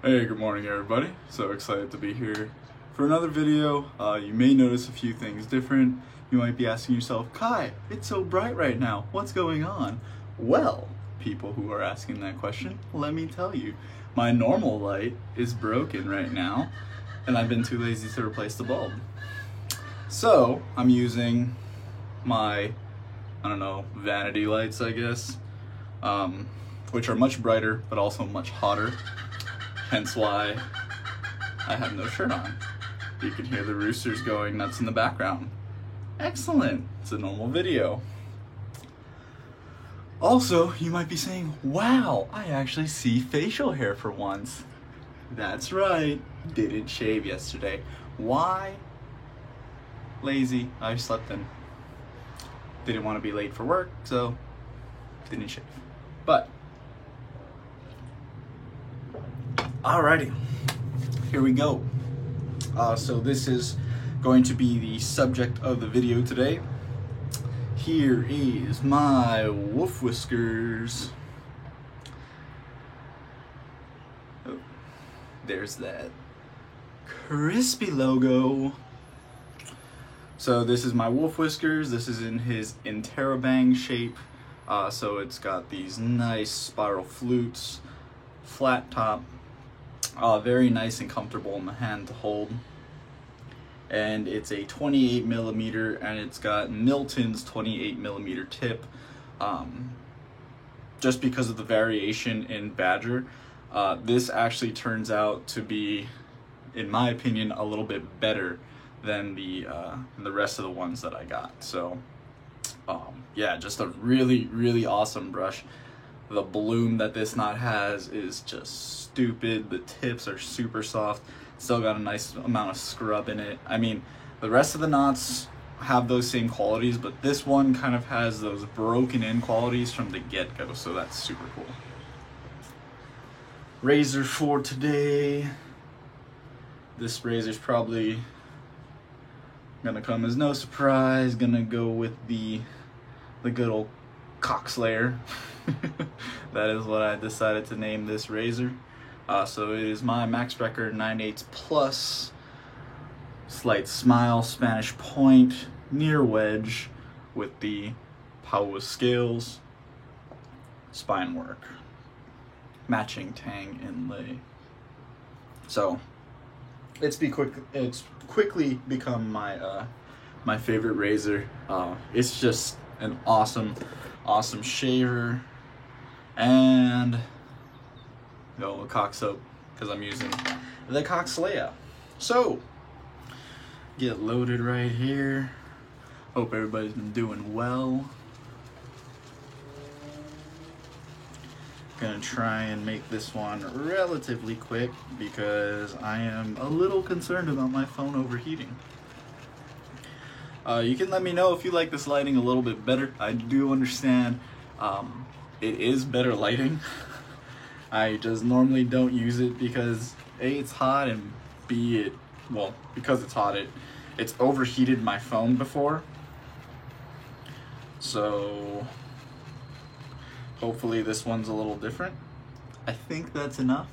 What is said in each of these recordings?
Hey, good morning everybody. So excited to be here for another video. You may notice a few things different. You might be asking yourself, Kai, it's so bright right now. What's going on? Well, people who are asking that question, let me tell you. My normal light is broken right now, and I've been too lazy to replace the bulb. So, I'm using my, vanity lights, I guess, which are much brighter, but also much hotter. Hence why I have no shirt on. You can hear the roosters going nuts in the background. Excellent, it's a normal video. Also, you might be saying, wow, I actually see facial hair for once. That's right, didn't shave yesterday. Why? Lazy, I slept in. Didn't want to be late for work, so didn't shave. But, alrighty, here we go. So this is going to be the subject of the video today. Here is my wolf whiskers. Oh, there's that crispy logo. So this is my wolf whiskers. This is in his Interrobang shape. So it's got these nice spiral flutes, flat top, very nice and comfortable in the hand to hold. And it's a 28 millimeter, and it's got Milton's 28 millimeter tip. Just because of the variation in Badger, this actually turns out to be, in my opinion, a little bit better than the rest of the ones that I got. So yeah, just a really awesome brush. The bloom that this knot has is just stupid. The tips are super soft. Still got a nice amount of scrub in it. I mean, the rest of the knots have those same qualities, but this one kind of has those broken in qualities from the get-go, so that's super cool. Razor for today. This razor's probably gonna come as no surprise. Gonna go with the good old Cockslayer. That is what I decided to name this razor. So it is my Max Brecker 9/8 Plus Slight Smile Spanish Point Near Wedge with the Pauwels scales, spine work, matching tang inlay. So it's quickly become my favorite razor. It's just an awesome shaver, and go with Cock soap because I'm using the Cockslayer. So get loaded right here. Hope everybody's been doing well. Gonna try and make this one relatively quick because I am a little concerned about my phone overheating. You can let me know if you like this lighting a little bit better. I do understand it is better lighting. I just normally don't use it because A, it's hot, and B, because it's hot, it's overheated my phone before. So hopefully this one's a little different. I think that's enough.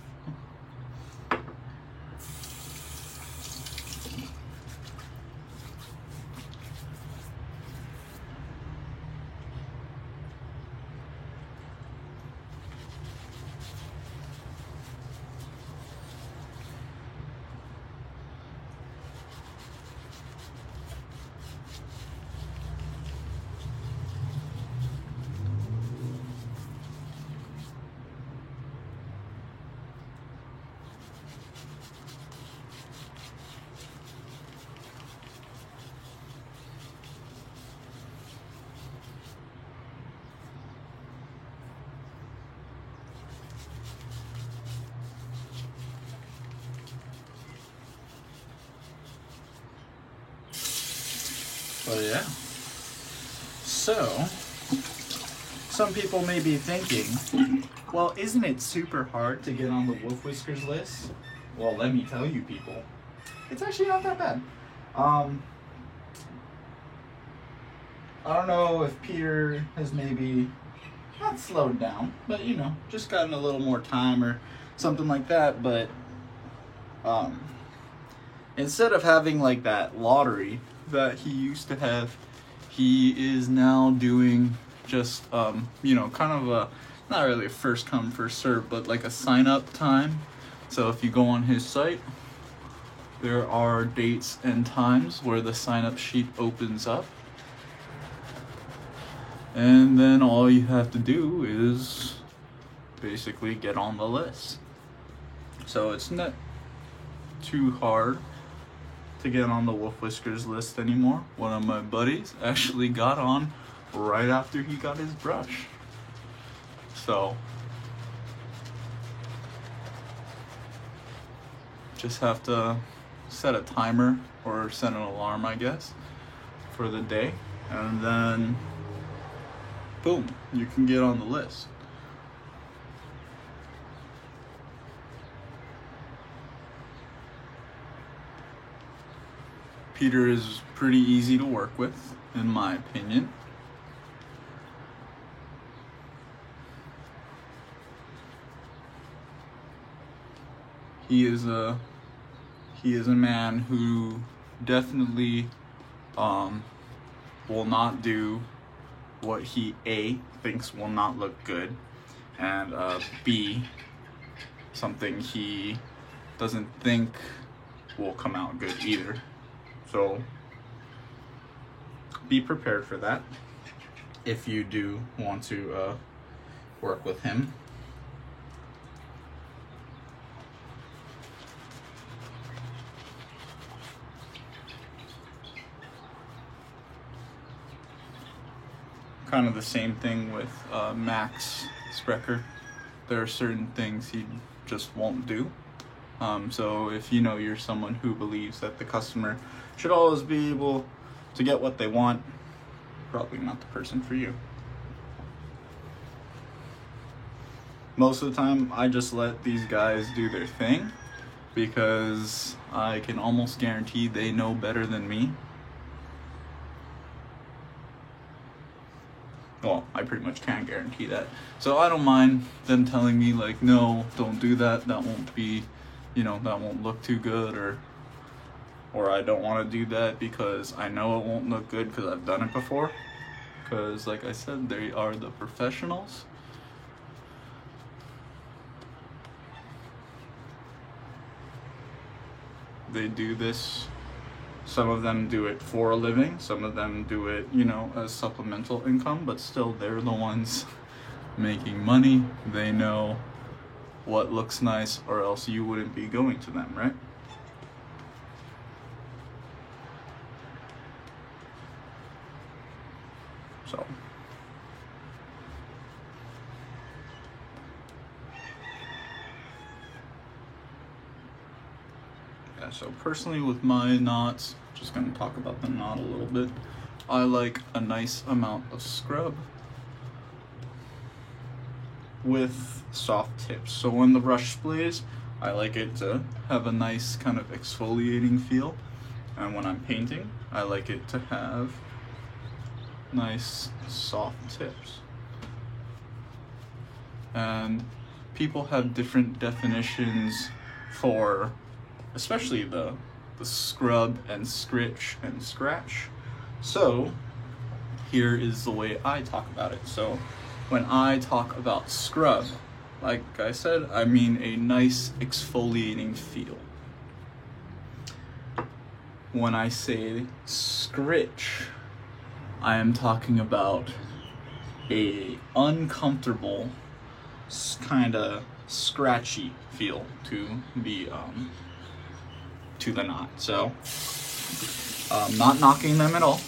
But yeah, so some people may be thinking, well, isn't it super hard to get on the Wolf Whiskers list? Well, let me tell you people, it's actually not that bad. I don't know if Peter has maybe not slowed down, but just gotten a little more time or something like that. But instead of having like that lottery that he used to have, he is now doing just you know, kind of a, not really a first come first serve, but like a sign up time. So if you go on his site, there are dates and times where the sign up sheet opens up, and then all you have to do is basically get on the list. So it's not too hard to get on the Wolf Whiskers list anymore. One of my buddies actually got on right after he got his brush. So just have to set a timer or set an alarm, I guess, for the day, and then boom, you can get on the list. Peter is pretty easy to work with, in my opinion. He is a man who definitely will not do what he A, thinks will not look good, and B, something he doesn't think will come out good either. So be prepared for that if you do want to work with him. Kind of the same thing with Max Sprecher. There are certain things he just won't do. So if you know you're someone who believes that the customer should always be able to get what they want, probably not the person for you. Most of the time, I just let these guys do their thing because I can almost guarantee they know better than me. Well, I pretty much can't guarantee that. So I don't mind them telling me like, no, don't do that. That won't be, you know, that won't look too good, or I don't want to do that because I know it won't look good because I've done it before. Because like I said, they are the professionals. They do this. Some of them do it for a living. Some of them do it, you know, as supplemental income, but still they're the ones making money. They know what looks nice, or else you wouldn't be going to them, right? So yeah, so personally with my knots, just gonna talk about the knot a little bit. I like a nice amount of scrub with soft tips. So when the brush splays, I like it to have a nice kind of exfoliating feel. And when I'm painting, I like it to have nice soft tips. And people have different definitions for especially the scrub and scritch and scratch. So here is the way I talk about it. So when I talk about scrub, like I said, I mean a nice exfoliating feel. When I say scritch, I am talking about a uncomfortable, kind of scratchy feel to the knot. So not knocking them at all,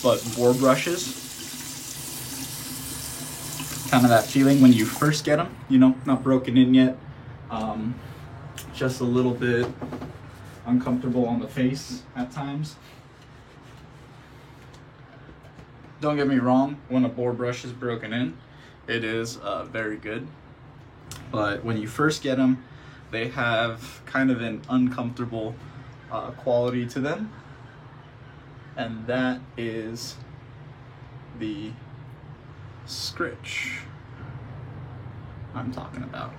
but boar brushes, kind of that feeling when you first get them, you know, not broken in yet, just a little bit uncomfortable on the face at times. Don't get me wrong, when a boar brush is broken in, it is very good. But when you first get them, they have kind of an uncomfortable quality to them. And that is the scritch I'm talking about.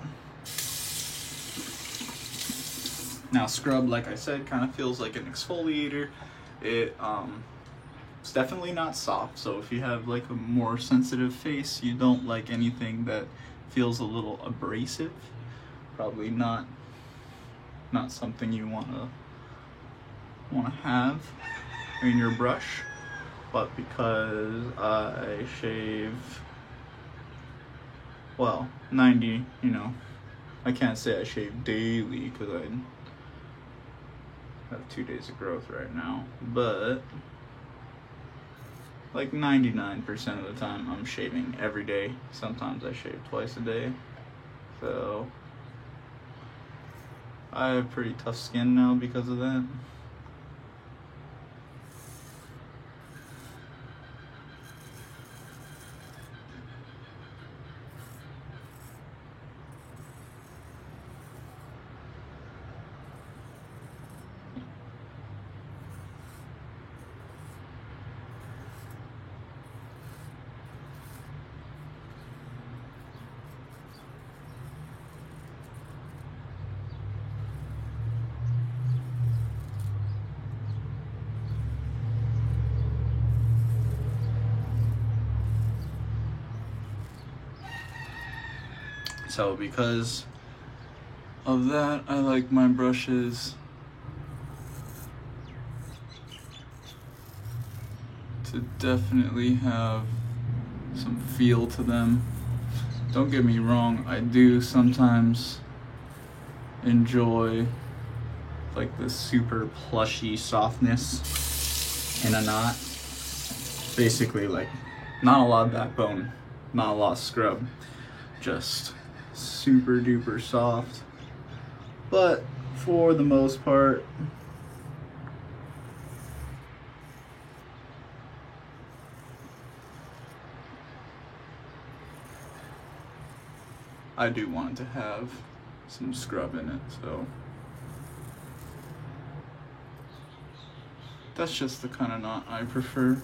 Now scrub, like I said, kind of feels like an exfoliator. It's definitely not soft, so if you have like a more sensitive face, you don't like anything that feels a little abrasive, probably not something you want to have in your brush. But because I shave, well, 90, I can't say I shave daily because I have 2 days of growth right now, but like 99% of the time I'm shaving every day. Sometimes I shave twice a day, so I have pretty tough skin now because of that. So because of that, I like my brushes to definitely have some feel to them. Don't get me wrong, I do sometimes enjoy like this super plushy softness in a knot. Basically like not a lot of backbone, not a lot of scrub, just super duper soft. But for the most part, I do want to have some scrub in it, so that's just the kind of knot I prefer.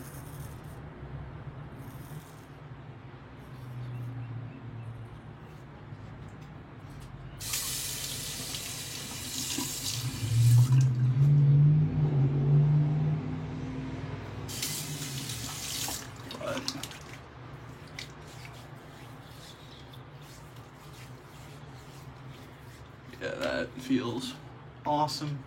Yeah, that feels awesome.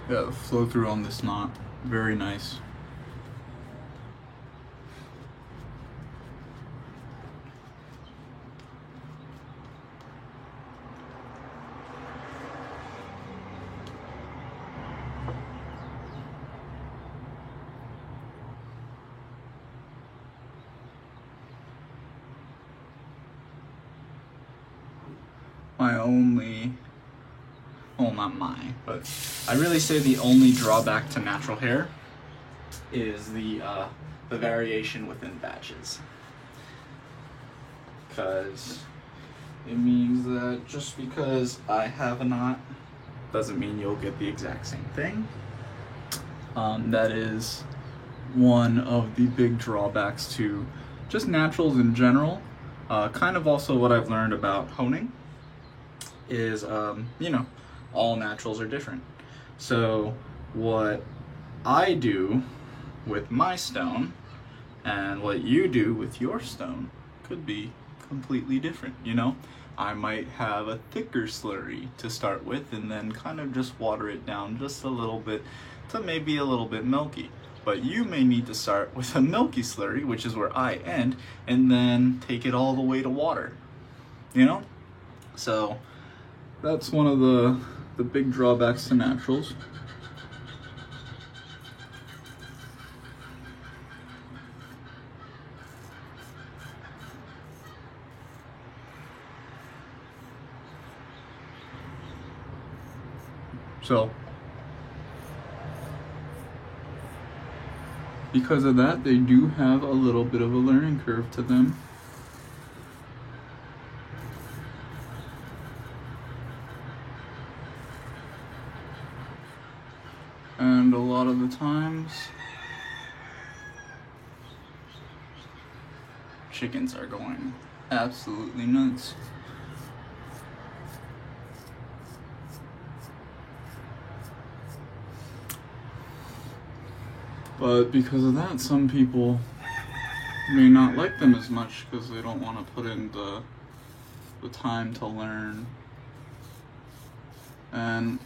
Yeah, the flow through on this knot, very nice. Well, not mine, but I really say the only drawback to natural hair is the variation within batches. Because it means that just because I have a knot doesn't mean you'll get the exact same thing. That is one of the big drawbacks to just naturals in general. Kind of also what I've learned about honing is, all naturals are different. So what I do with my stone and what you do with your stone could be completely different, I might have a thicker slurry to start with and then kind of just water it down just a little bit to maybe a little bit milky. But you may need to start with a milky slurry, which is where I end, and then take it all the way to water, you know? So that's one of the big drawbacks to naturals. So because of that, they do have a little bit of a learning curve to them. And a lot of the times, chickens are going absolutely nuts. But because of that, some people may not like them as much because they don't want to put in the time to learn. And,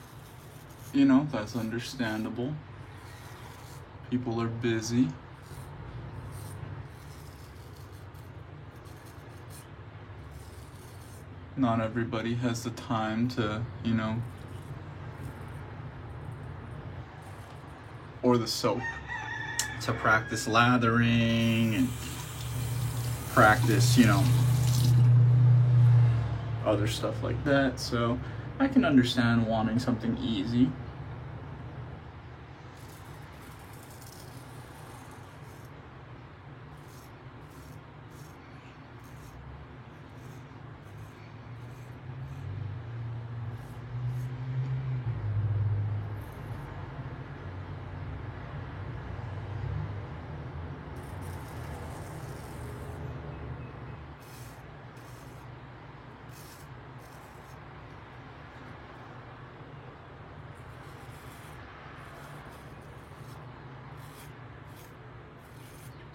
you know, that's understandable. People are busy. Not everybody has the time to, you know, or the soap to practice lathering and practice, you know, other stuff like that. So I can understand wanting something easy.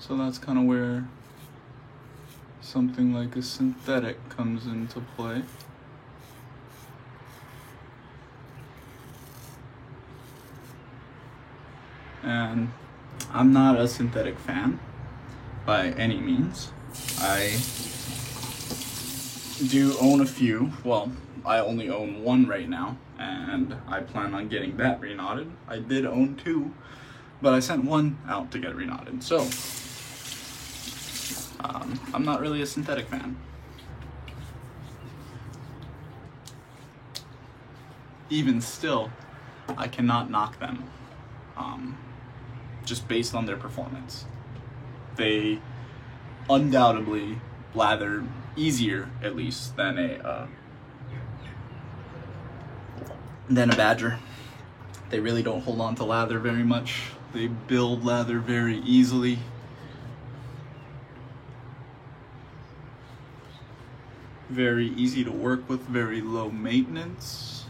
So that's kind of where something like a synthetic comes into play. And I'm not a synthetic fan by any means. I do own a few. Well, I only own one right now, and I plan on getting that reknotted. I did own two, but I sent one out to get reknotted. So I'm not really a synthetic fan. Even still, I cannot knock them, just based on their performance. They undoubtedly lather easier, at least, than a Badger. They really don't hold on to lather very much. They build lather very easily. Very easy to work with, very low maintenance.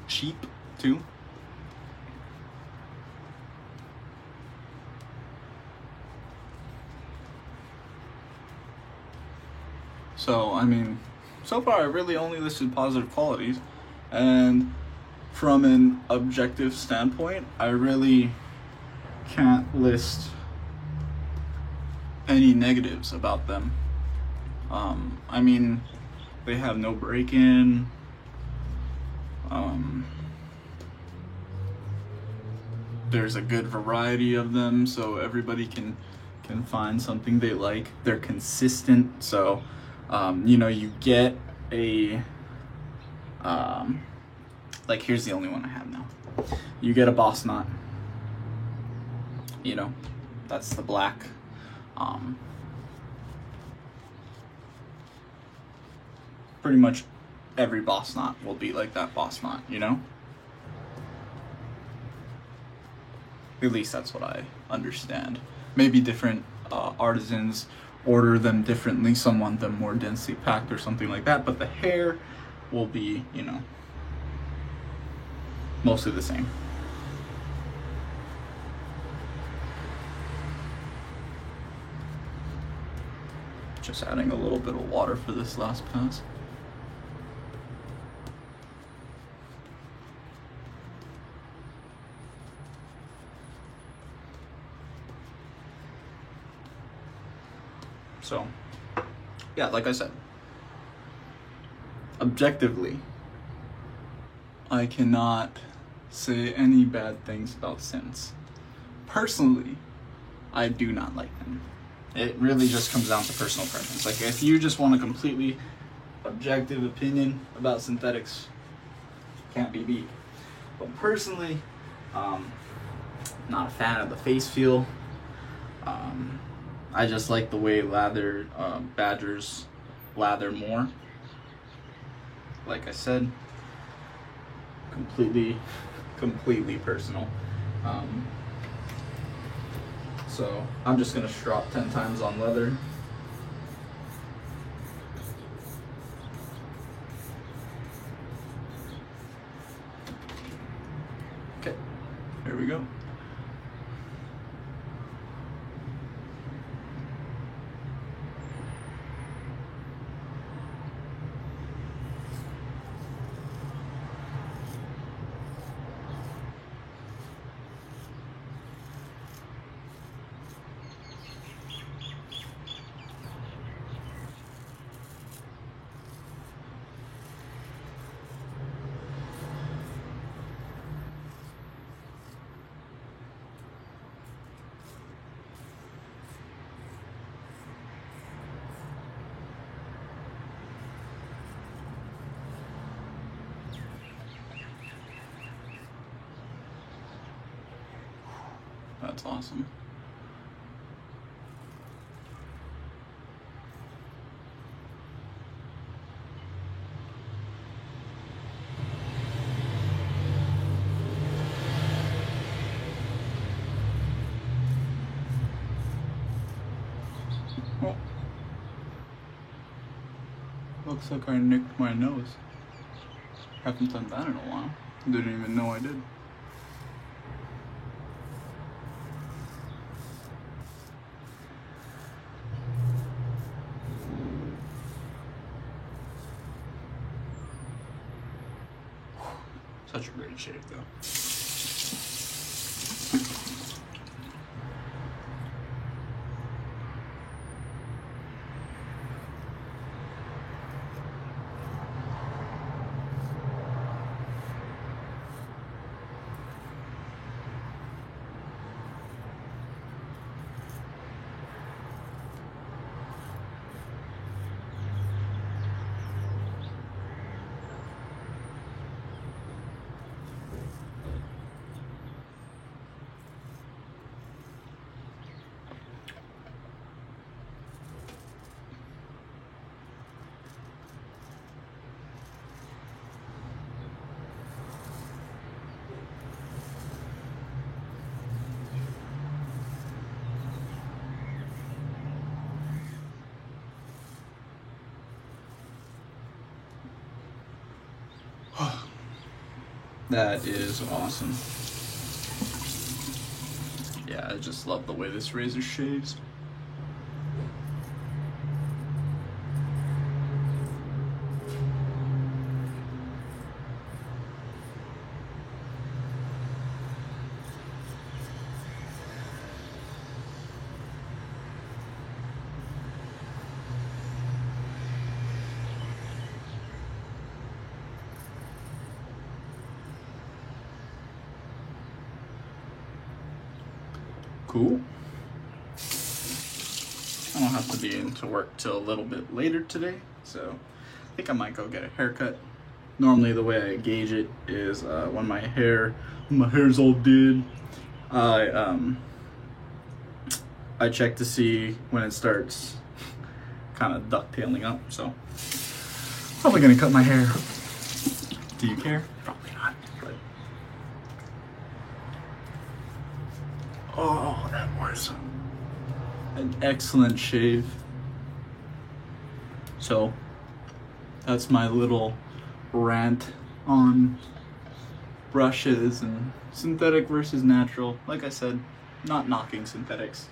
Cheap, too. So, I mean, so far I really only listed positive qualities, and from an objective standpoint, I really can't list any negatives about them. I mean, they have no break-in. There's a good variety of them, so everybody can find something they like. They're consistent, so you know, you get a like, here's the only one I have now. You get a Boss Knot. You know, that's the black. Pretty much every Boss Knot will be like that Boss Knot, you know? At least that's what I understand. Maybe different artisans order them differently. Some want them more densely packed or something like that, but the hair will be, you know, mostly the same. Just adding a little bit of water for this last pass. So, yeah, like I said, objectively, I cannot say any bad things about Synths. Personally, I do not like them. It really just comes down to personal preference. Like, if you just want a completely objective opinion about synthetics, can't be beat. But personally, not a fan of the face feel. I just like the way Badgers lather more. Like I said, completely personal. So I'm just gonna strop 10 times on leather. Okay, here we go. That's awesome. Oh. Looks like I nicked my nose. Haven't done that in a while. Didn't even know I did. Such a great shave, though. That is awesome. Yeah, I just love the way this razor shaves. Cool. I don't have to be into work till a little bit later today, so I think I might go get a haircut. Normally the way I gauge it is when my hair's all dead, I check to see when it starts kind of ducktailing up, so probably gonna cut my hair. Do you care? Probably not, but oh, that was an excellent shave. So that's my little rant on brushes and synthetic versus natural. Like I said, not knocking synthetics.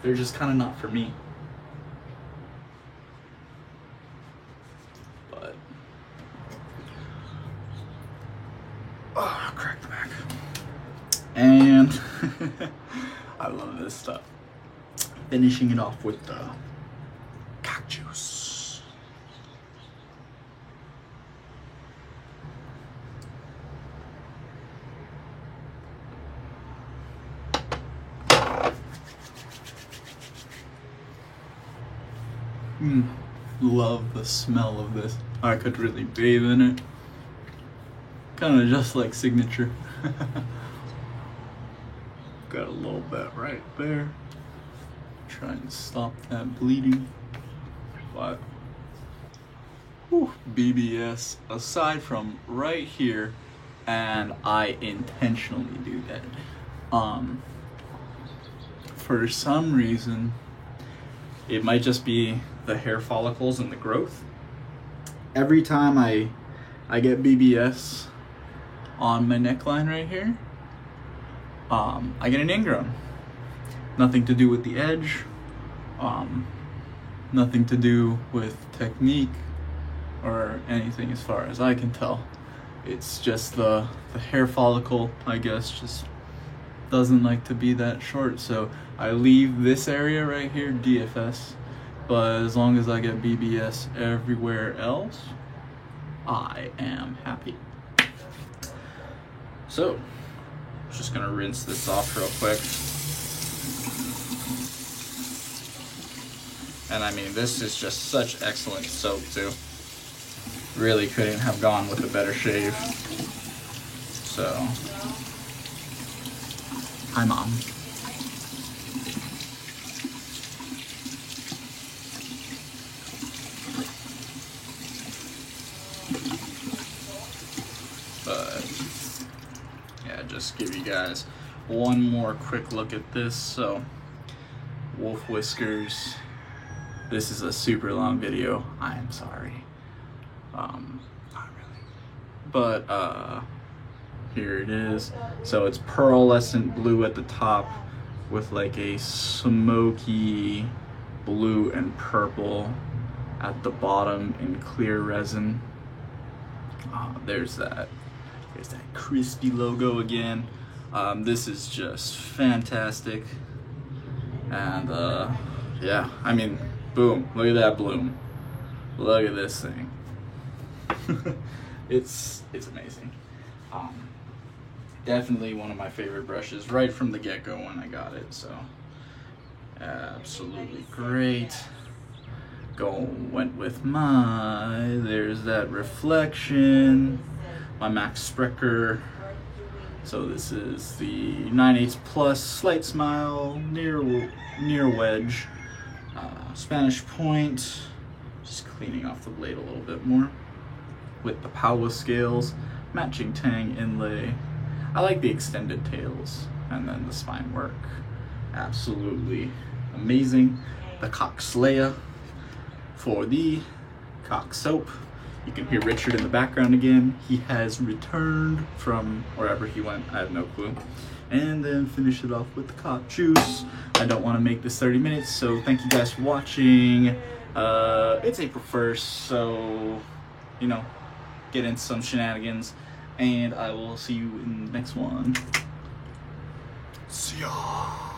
They're just kind of not for me. And I love this stuff. Finishing it off with the cock juice. Love the smell of this. I could really bathe in it. Kind of just like Signature. Got a little bit right there. Trying to stop that bleeding. But BBS aside from right here, and I intentionally do that. For some reason, it might just be the hair follicles and the growth. Every time I get BBS on my neckline right here, I get an ingrown. Nothing to do with the edge, nothing to do with technique or anything as far as I can tell. It's just the hair follicle, I guess, just doesn't like to be that short. So I leave this area right here DFS, but as long as I get BBS everywhere else, I am happy. So, just gonna rinse this off real quick. And I mean, this is just such excellent soap too. Really couldn't have gone with a better shave. So, hi Mom. But yeah, just give you guys one more quick look at this. So, wolf whiskers. This is a super long video. I am sorry. Not really. But here it is. So it's pearlescent blue at the top with like a smoky blue and purple at the bottom in clear resin. There's that crispy logo again. This is just fantastic. And yeah, I mean, boom, look at that bloom. Look at this thing. It's amazing. Definitely one of my favorite brushes right from the get-go when I got it, so absolutely great. Went with there's that reflection, my Max Sprecher. So this is the 9/8 Plus Slight Smile near wedge, Spanish point. Just cleaning off the blade a little bit more with the Powwa scales, matching tang inlay. I like the extended tails and then the spine work. Absolutely amazing. The Cock Slayer for the Cock soap. You can hear Richard in the background again. He has returned from wherever he went, I have no clue. And then finish it off with the Cock juice. I don't want to make this 30 minutes, so thank you guys for watching. It's April 1st, so, you know, get into some shenanigans. And I will see you in the next one. See ya!